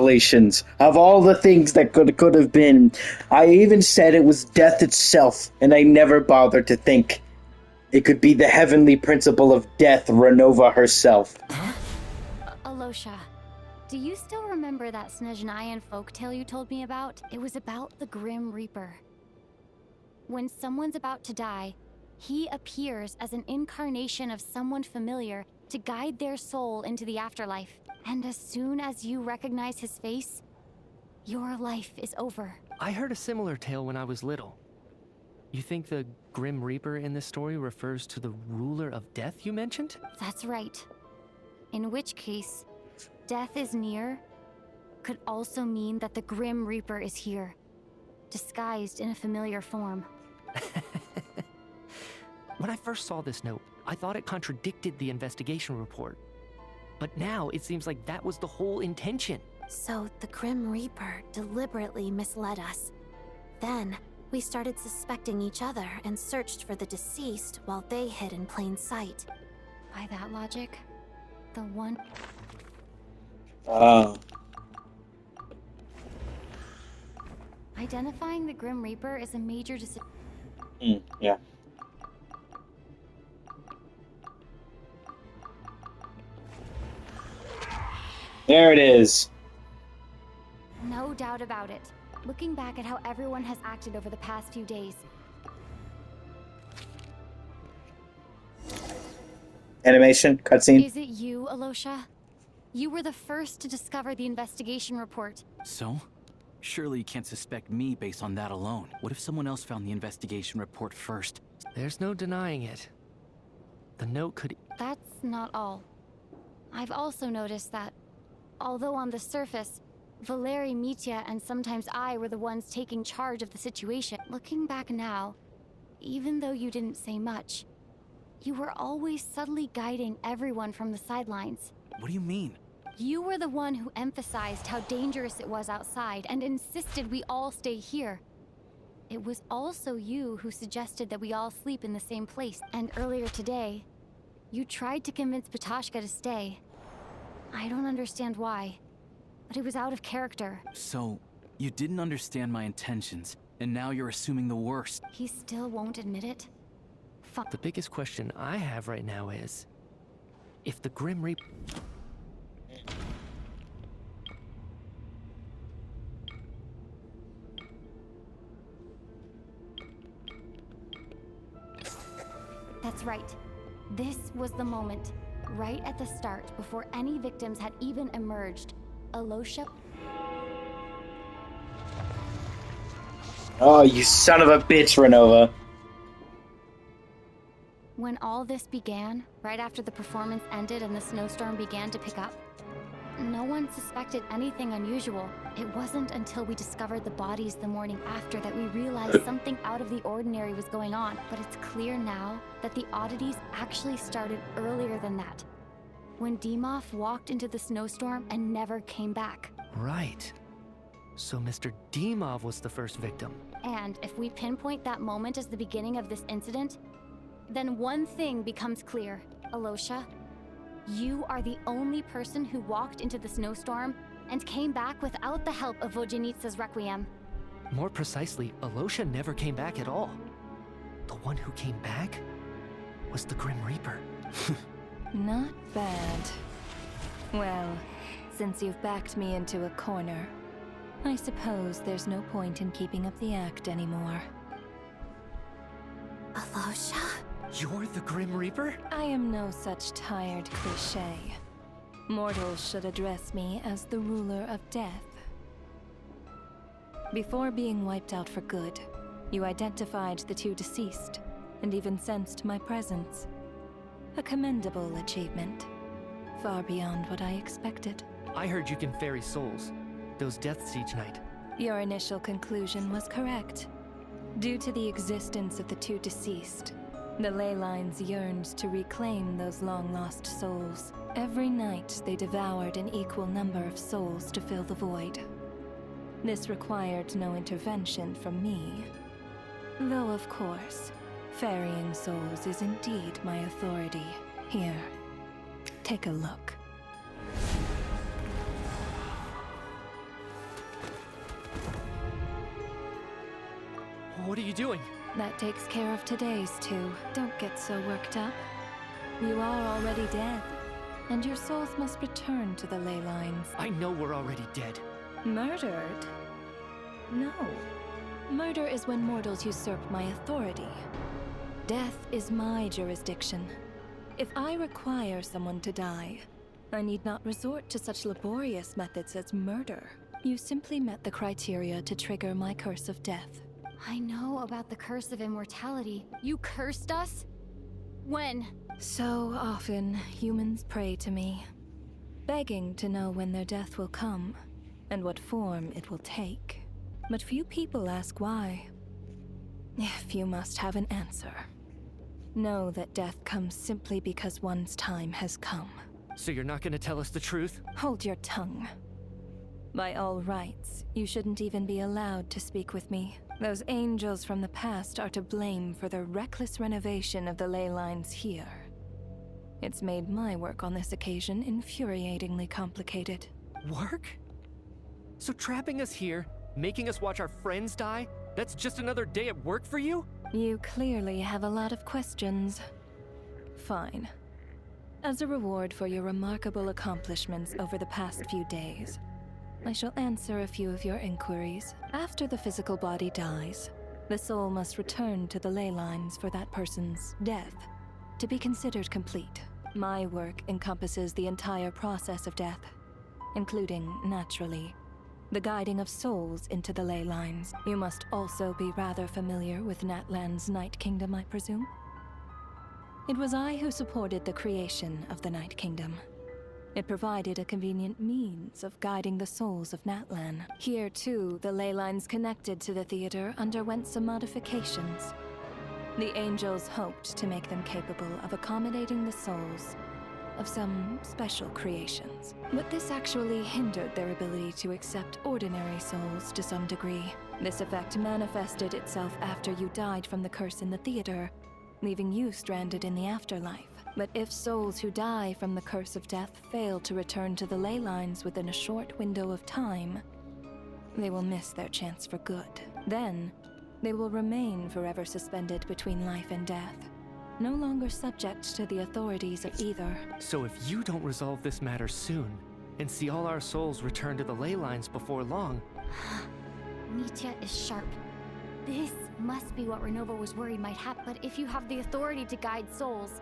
Congratulations. Of all the things that could have been, I even said it was death itself, and I never bothered to think it could be the heavenly principle of death, Renova herself. Alosha, do you still remember that Snezhnayan folktale you told me about? It was about the Grim Reaper. When someone's about to die, he appears as an incarnation of someone familiar to guide their soul into the afterlife. And as soon as you recognize his face, your life is over. I heard a similar tale when I was little. You think the Grim Reaper in this story refers to the ruler of death you mentioned? That's right. In which case, death is near could also mean that the Grim Reaper is here, disguised in a familiar form. When I first saw this note, I thought it contradicted the investigation report. But now it seems like that was the whole intention. So the Grim Reaper deliberately misled us. Then, we started suspecting each other and searched for the deceased while they hid in plain sight. By that logic, the one... Identifying the Grim Reaper is a major decision. Yeah. There it is. No doubt about it. Looking back at how everyone has acted over the past few days. Animation, cutscene. Is it you, Alosha? You were the first to discover the investigation report. So? Surely you can't suspect me based on that alone. What if someone else found the investigation report first? There's no denying it. The note could... That's not all. I've also noticed that, although on the surface, Valeri, Mitya, and sometimes I were the ones taking charge of the situation. Looking back now, even though you didn't say much, you were always subtly guiding everyone from the sidelines. What do you mean? You were the one who emphasized how dangerous it was outside and insisted we all stay here. It was also you who suggested that we all sleep in the same place. And earlier today, you tried to convince Ptashka to stay. I don't understand why, but it was out of character. So, you didn't understand my intentions, and now you're assuming the worst. He still won't admit it? The biggest question I have right now is, if the Grim Reaper... That's right. This was the moment, right at the start, before any victims had even emerged. Alosha... Oh, you son of a bitch, Renova. When all this began, right after the performance ended and the snowstorm began to pick up, no one suspected anything unusual. It wasn't until we discovered the bodies the morning after that we realized something out of the ordinary was going on. But it's clear now that the oddities actually started earlier than that, when Dimov walked into the snowstorm and never came back. Right. So Mr. Dimov was the first victim. And if we pinpoint that moment as the beginning of this incident, then one thing becomes clear. Alosha, you are the only person who walked into the snowstorm and came back without the help of Vojanitsa's Requiem. More precisely, Alosha never came back at all. The one who came back was the Grim Reaper. Not bad. Well, since you've backed me into a corner, I suppose there's no point in keeping up the act anymore. Alosha? You're the Grim Reaper? I am no such tired cliché. Mortals should address me as the ruler of death. Before being wiped out for good, you identified the two deceased, and even sensed my presence. A commendable achievement. Far beyond what I expected. I heard you can ferry souls. Those deaths each night. Your initial conclusion was correct. Due to the existence of the two deceased, the ley lines yearned to reclaim those long-lost souls. Every night, they devoured an equal number of souls to fill the void. This required no intervention from me. Though, of course, ferrying souls is indeed my authority. Here, take a look. What are you doing? That takes care of today's two. Don't get so worked up. You are already dead, and your souls must return to the ley lines. I know we're already dead. Murdered? No. Murder is when mortals usurp my authority. Death is my jurisdiction. If I require someone to die, I need not resort to such laborious methods as murder. You simply met the criteria to trigger my curse of death. I know about the curse of immortality. You cursed us? When? So often, humans pray to me, begging to know when their death will come, and what form it will take. But few people ask why. If you must have an answer, know that death comes simply because one's time has come. So you're not gonna tell us the truth? Hold your tongue. By all rights, you shouldn't even be allowed to speak with me. Those angels from the past are to blame for the reckless renovation of the ley lines here. It's made my work on this occasion infuriatingly complicated. Work? So trapping us here, making us watch our friends die, that's just another day at work for you? You clearly have a lot of questions. Fine. As a reward for your remarkable accomplishments over the past few days, I shall answer a few of your inquiries. After the physical body dies, the soul must return to the ley lines for that person's death to be considered complete. My work encompasses the entire process of death, including, naturally, the guiding of souls into the ley lines. You must also be rather familiar with Natlan's Night Kingdom, I presume? It was I who supported the creation of the Night Kingdom. It provided a convenient means of guiding the souls of Natlan. Here, too, the ley lines connected to the theater underwent some modifications. The angels hoped to make them capable of accommodating the souls of some special creations. But this actually hindered their ability to accept ordinary souls to some degree. This effect manifested itself after you died from the curse in the theater, leaving you stranded in the afterlife. But if souls who die from the curse of death fail to return to the ley lines within a short window of time, they will miss their chance for good. Then, they will remain forever suspended between life and death, no longer subject to the authorities of either. So if you don't resolve this matter soon, and see all our souls return to the ley lines before long... Nitya is sharp. This must be what Renova was worried might happen. But if you have the authority to guide souls,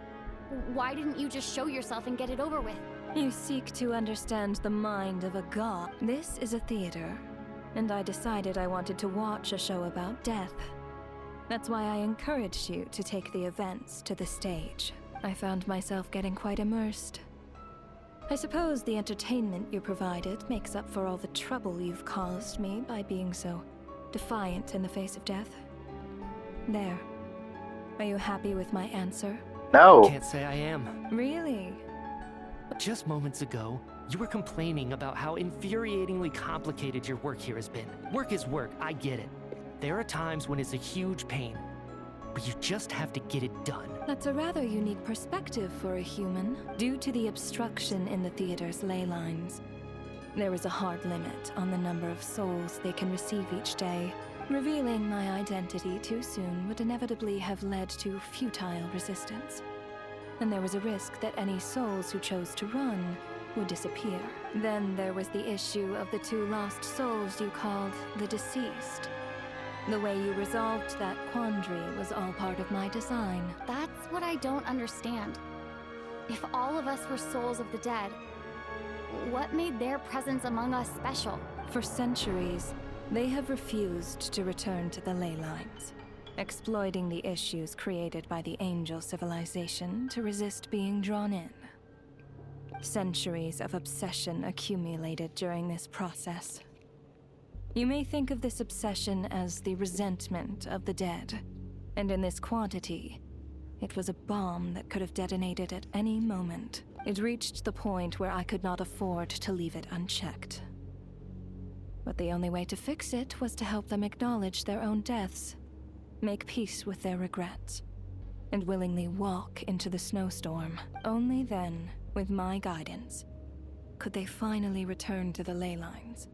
why didn't you just show yourself and get it over with? You seek to understand the mind of a god. This is a theater, and I decided I wanted to watch a show about death. That's why I encouraged you to take the events to the stage. I found myself getting quite immersed. I suppose the entertainment you provided makes up for all the trouble you've caused me by being so defiant in the face of death. There. Are you happy with my answer? No. Can't say I am. Really? Just moments ago, you were complaining about how infuriatingly complicated your work here has been. Work is work, I get it. There are times when it's a huge pain, but you just have to get it done. That's a rather unique perspective for a human. Due to the obstruction in the theater's ley lines, there is a hard limit on the number of souls they can receive each day. Revealing my identity too soon would inevitably have led to futile resistance. And there was a risk that any souls who chose to run would disappear. Then there was the issue of the two lost souls you called the deceased. The way you resolved that quandary was all part of my design. That's what I don't understand. If all of us were souls of the dead, what made their presence among us special? For centuries, they have refused to return to the ley lines, exploiting the issues created by the angel civilization to resist being drawn in. Centuries of obsession accumulated during this process. You may think of this obsession as the resentment of the dead, and in this quantity, it was a bomb that could have detonated at any moment. It reached the point where I could not afford to leave it unchecked. But the only way to fix it was to help them acknowledge their own deaths, make peace with their regrets, and willingly walk into the snowstorm. Only then, with my guidance, could they finally return to the ley lines.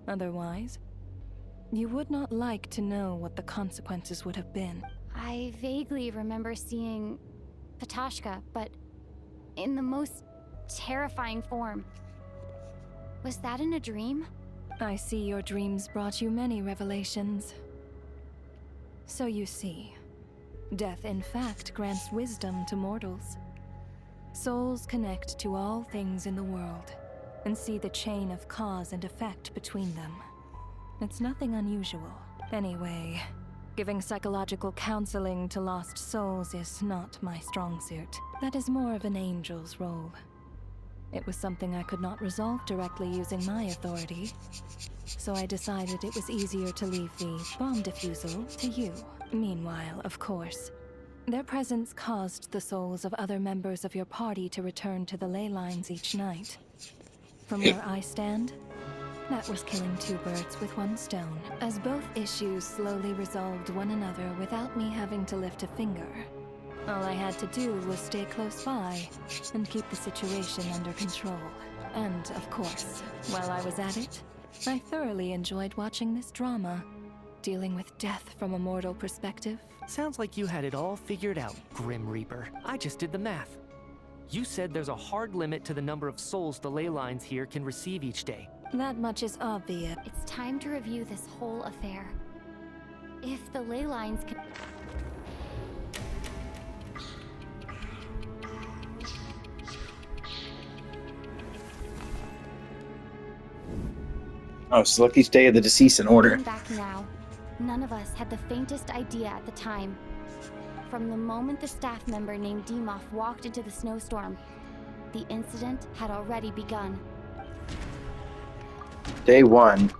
Otherwise, You would not like to know what the consequences would have been. I vaguely remember seeing Patoshka, but in the most terrifying form. Was that in a dream? I see your dreams brought you many revelations. So you see, death in fact grants wisdom to mortals. Souls connect to all things in the world and see the chain of cause and effect between them. It's nothing unusual. Anyway, giving psychological counseling to lost souls is not my strong suit. That is more of an angel's role. It was something I could not resolve directly using my authority, so I decided it was easier to leave the bomb defusal to you. Meanwhile, of course, their presence caused the souls of other members of your party to return to the ley lines each night. From where I stand, that was killing two birds with one stone, as both issues slowly resolved one another without me having to lift a finger. All I had to do was stay close by and keep the situation under control. And, of course, while I was at it, I thoroughly enjoyed watching this drama, dealing with death from a mortal perspective. Sounds like you had it all figured out, Grim Reaper. I just did the math. You said there's a hard limit to the number of souls the ley lines here can receive each day. That much is obvious. It's time to review this whole affair. If the ley lines can... Oh, so Lucky's Day of the Deceased in order. Looking back now, none of us had the faintest idea at the time. From the moment the staff member named Demoff walked into the snowstorm, the incident had already begun. Day 1.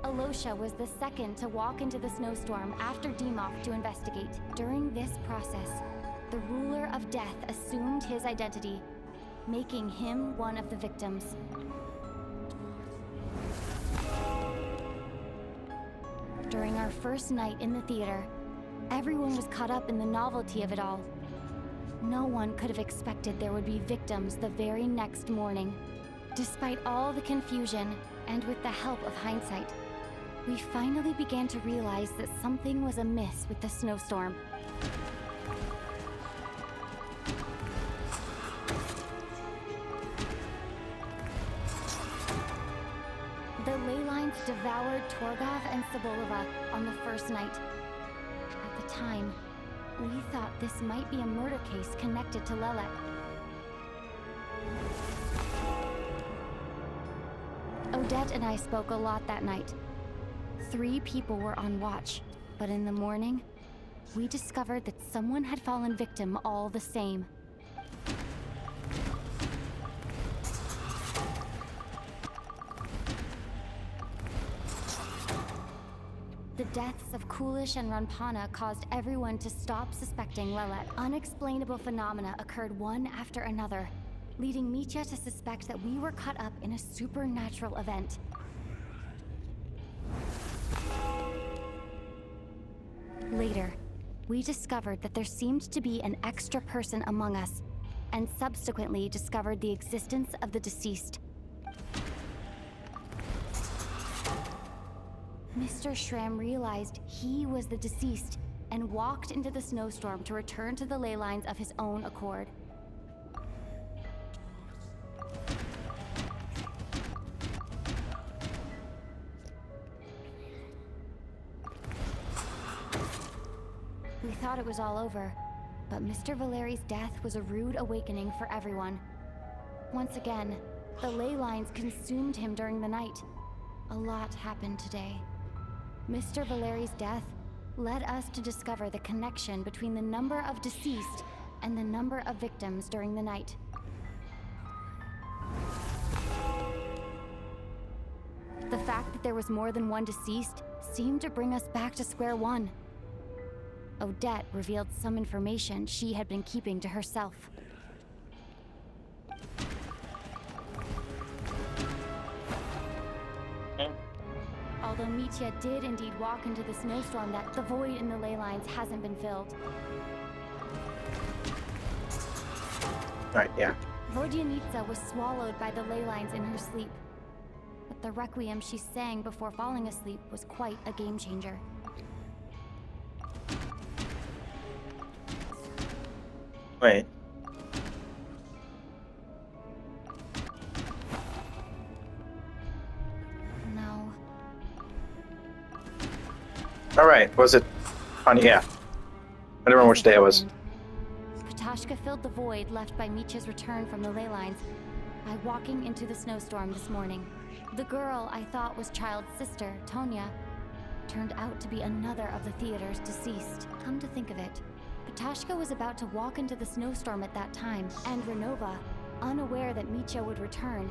Alosha was the second to walk into the snowstorm after Demoff to investigate. During this process, the ruler of death assumed his identity, making him one of the victims. During our first night in the theater, everyone was caught up in the novelty of it all. No one could have expected there would be victims the very next morning. Despite all the confusion, and with the help of hindsight, we finally began to realize that something was amiss with the snowstorm. The ley lines devoured Torgov and Sibolova on the first night. At the time, we thought this might be a murder case connected to Lelek. Odette and I spoke a lot that night. 3 people were on watch, but in the morning, we discovered that someone had fallen victim all the same. The deaths of Kulish and Ranpana caused everyone to stop suspecting Lelek. Unexplainable phenomena occurred one after another, leading Mitya to suspect that we were caught up in a supernatural event. Later, we discovered that there seemed to be an extra person among us, and subsequently discovered the existence of the deceased. Mr. Schramm realized he was the deceased and walked into the snowstorm to return to the ley lines of his own accord. We thought it was all over, but Mr. Valeri's death was a rude awakening for everyone. Once again, the ley lines consumed him during the night. A lot happened today. Mr. Valeri's death led us to discover the connection between the number of deceased and the number of victims during the night. The fact that there was more than one deceased seemed to bring us back to square one. Odette revealed some information she had been keeping to herself. I'll although Mitya did indeed walk into the snowstorm, that the void in the ley lines hasn't been filled. Alright, yeah. Vodyanitsa was swallowed by the ley lines in her sleep. But the requiem she sang before falling asleep was quite a game changer. Wait. No. Alright, was it on? Yeah. I don't remember which day it was. Ptashka filled the void left by Mitya's return from the ley lines by walking into the snowstorm this morning. The girl I thought was Child's sister, Tonya, turned out to be another of the theater's deceased. Come to think of it, Ptashka was about to walk into the snowstorm at that time, and Renova, unaware that Mitya would return,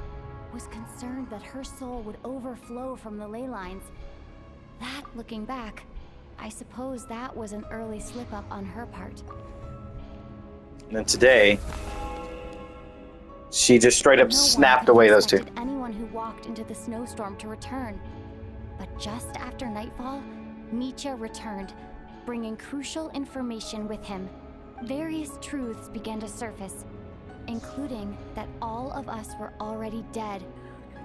was concerned that her soul would overflow from the ley lines. That, looking back, I suppose that was an early slip-up on her part. And then today, she just straight up No one snapped could have away those two. expected anyone who walked into the snowstorm to return. But just after nightfall, Mitya returned, bringing crucial information with him. Various truths began to surface, including that all of us were already dead,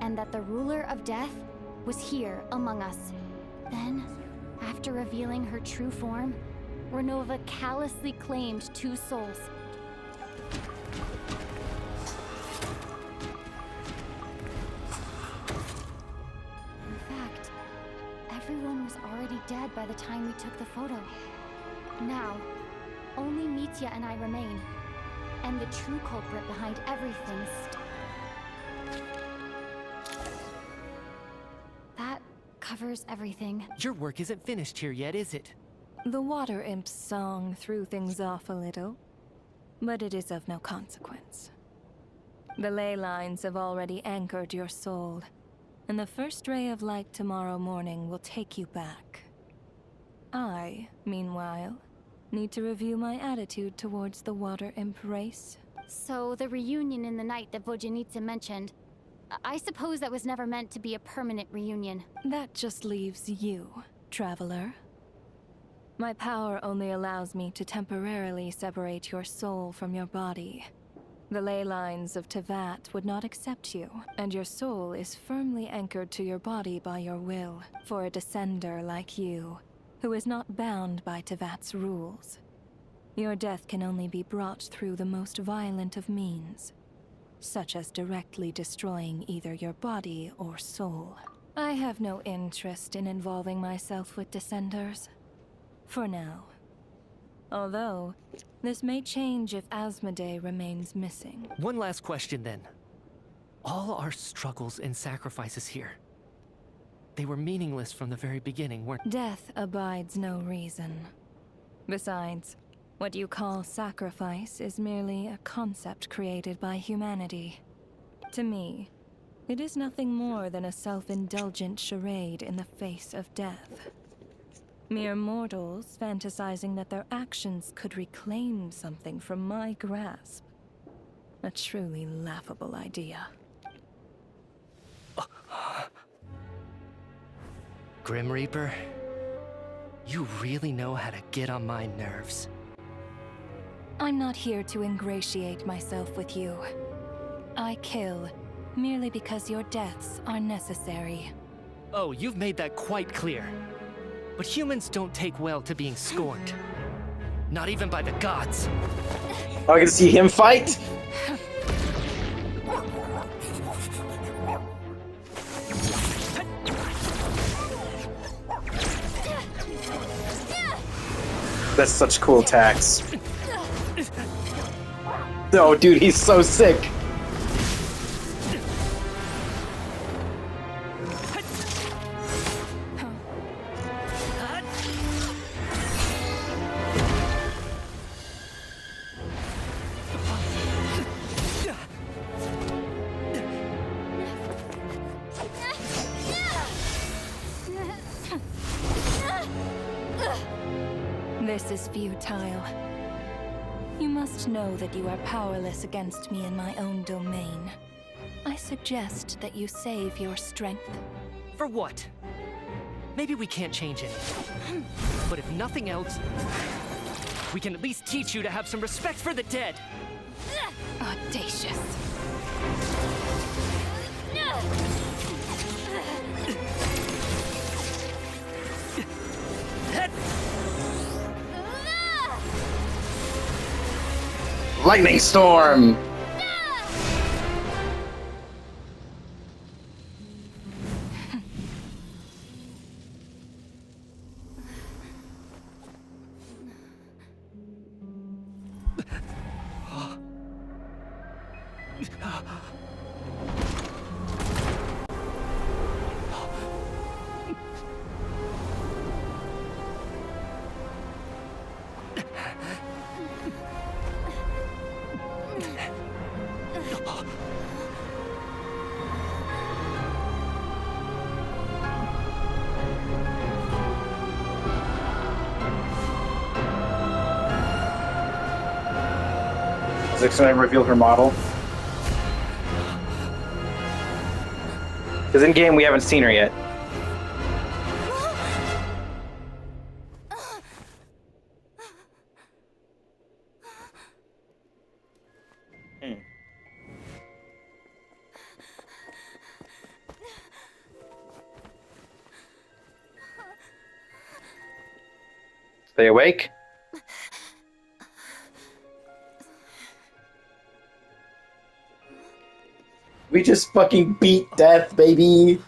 and that the ruler of death was here among us. Then, after revealing her true form, Renova callously claimed 2 souls. In fact, everyone was already dead by the time we took the photo. Now, only Mitya and I remain, and the true culprit behind everything That covers everything. Your work isn't finished here yet, is it? The water imp's song threw things off a little, but it is of no consequence. The ley lines have already anchored your soul, and the first ray of light tomorrow morning will take you back. I, meanwhile, need to review my attitude towards the water imp race. So, the reunion in the night that Vodyanitsa mentioned, I suppose that was never meant to be a permanent reunion. That just leaves you, traveler. My power only allows me to temporarily separate your soul from your body. The ley lines of Tevat would not accept you, and your soul is firmly anchored to your body by your will, for a descender like you, who is not bound by Tevat's rules. Your death can only be brought through the most violent of means, such as directly destroying either your body or soul. I have no interest in involving myself with descenders. For now. Although, this may change if Asmodee remains missing. One last question then. All our struggles and sacrifices here, they were meaningless from the very beginning, weren't they? Death abides no reason. Besides, what you call sacrifice is merely a concept created by humanity. To me, it is nothing more than a self-indulgent charade in the face of death. Mere mortals fantasizing that their actions could reclaim something from my grasp. A truly laughable idea. Grim Reaper, you really know how to get on my nerves. I'm not here to ingratiate myself with you. I kill merely because your deaths are necessary. Oh, you've made that quite clear. But humans don't take well to being scorned. Not even by the gods. Oh, I can see him fight? That's such cool attacks. Oh, dude, he's so sick. This is futile. You must know that you are powerless against me in my own domain. I suggest that you save your strength. For what? Maybe we can't change anything. But if nothing else, we can at least teach you to have some respect for the dead. Audacious. Lightning storm. Is it going to reveal her model? Because in game we haven't seen her yet. Stay awake. We just fucking beat death, baby.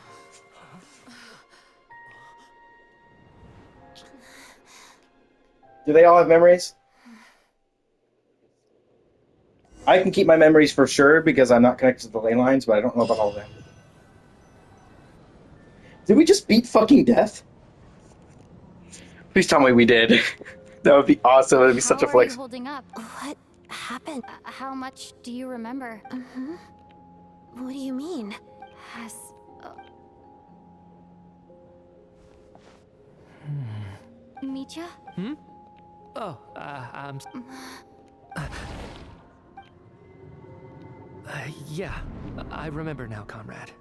Do they all have memories? I can keep my memories for sure because I'm not connected to the ley lines, but I don't know about all of them. Did we just beat fucking death? Please tell me we did. That would be awesome. It would be such a flex. How are you holding up? What happened? How much do you remember? What do you mean? Has... Mitya? Oh, yeah, I remember now, comrade.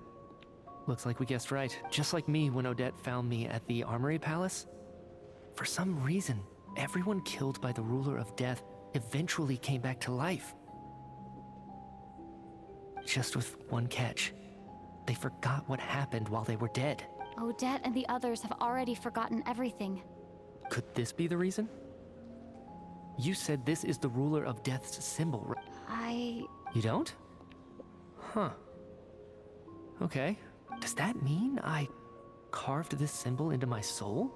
Looks like we guessed right. Just like me when Odette found me at the Armory Palace. For some reason, everyone killed by the ruler of death eventually came back to life. Just with one catch. They forgot what happened while they were dead. Odette and the others have already forgotten everything. Could this be the reason? You said this is the ruler of death's symbol, right? You don't? Huh. Okay. Does that mean I carved this symbol into my soul?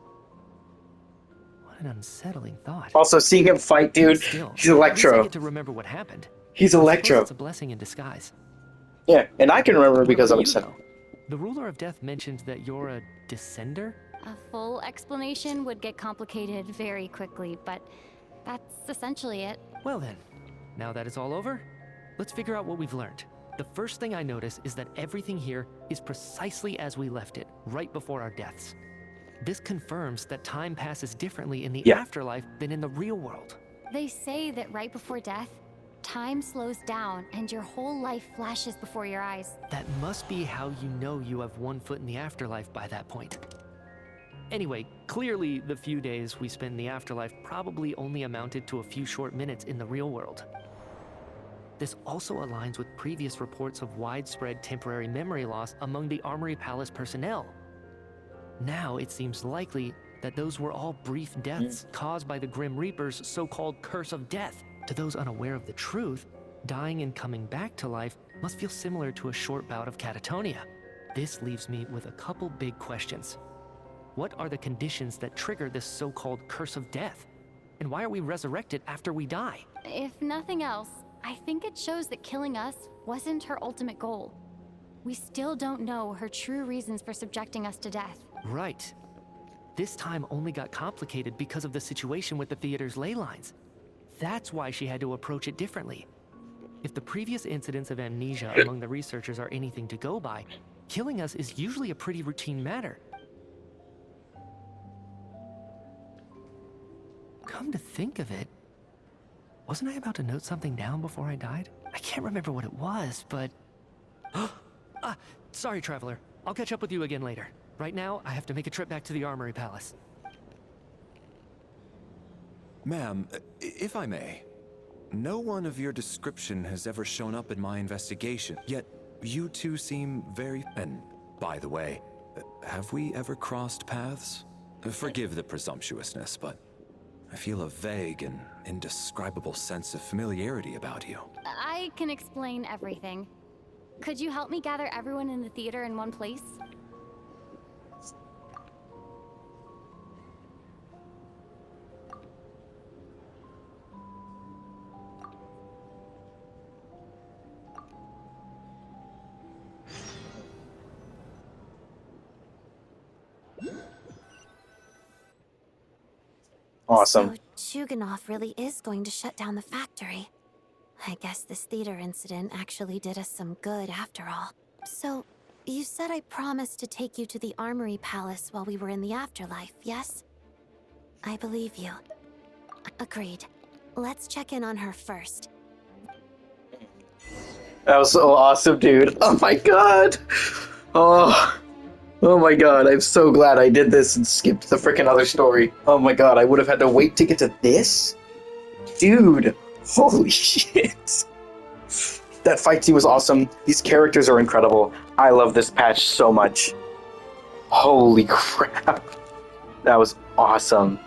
What an unsettling thought. Also, seeing him fight, dude, Still, he's Electro. At least I get to remember what happened. He's I suppose Electro. It's a blessing in disguise. Yeah, and I can remember What because about I'm you, a though? The ruler of death mentioned that you're a descender? A full explanation would get complicated very quickly, but that's essentially it. Well then, now that it's all over, let's figure out what we've learned. The first thing I notice is that everything here is precisely as we left it, right before our deaths. This confirms that time passes differently in the afterlife than in the real world. They say that right before death, time slows down and your whole life flashes before your eyes. That must be how you know you have one foot in the afterlife by that point. Anyway, clearly the few days we spend in the afterlife probably only amounted to a few short minutes in the real world. This also aligns with previous reports of widespread temporary memory loss among the Armory Palace personnel. Now it seems likely that those were all brief deaths caused by the Grim Reaper's so-called curse of death. To those unaware of the truth, dying and coming back to life must feel similar to a short bout of catatonia. This leaves me with a couple big questions. What are the conditions that trigger this so-called curse of death? And why are we resurrected after we die? If nothing else, I think it shows that killing us wasn't her ultimate goal. We still don't know her true reasons for subjecting us to death. Right. This time only got complicated because of the situation with the theater's ley lines. That's why she had to approach it differently. If the previous incidents of amnesia among the researchers are anything to go by, killing us is usually a pretty routine matter. Come to think of it, wasn't I about to note something down before I died? I can't remember what it was, but... Sorry, Traveler. I'll catch up with you again later. Right now, I have to make a trip back to the Armory Palace. Ma'am, if I may, no one of your description has ever shown up in my investigation, yet you two seem very... And by the way, have we ever crossed paths? Forgive the presumptuousness, but I feel a vague and indescribable sense of familiarity about you. I can explain everything. Could you help me gather everyone in the theater in one place? Awesome. So Chuganov really is going to shut down the factory. I guess this theater incident actually did us some good after all. So, you said I promised to take you to the Armory Palace while we were in the afterlife, yes? I believe you. Agreed. Let's check in on her first. That was so awesome, dude. Oh my god. Oh my god, I'm so glad I did this and skipped the freaking other story. Oh my god, I would have had to wait to get to this? Dude, holy shit. That fight scene was awesome. These characters are incredible. I love this patch so much. Holy crap. That was awesome.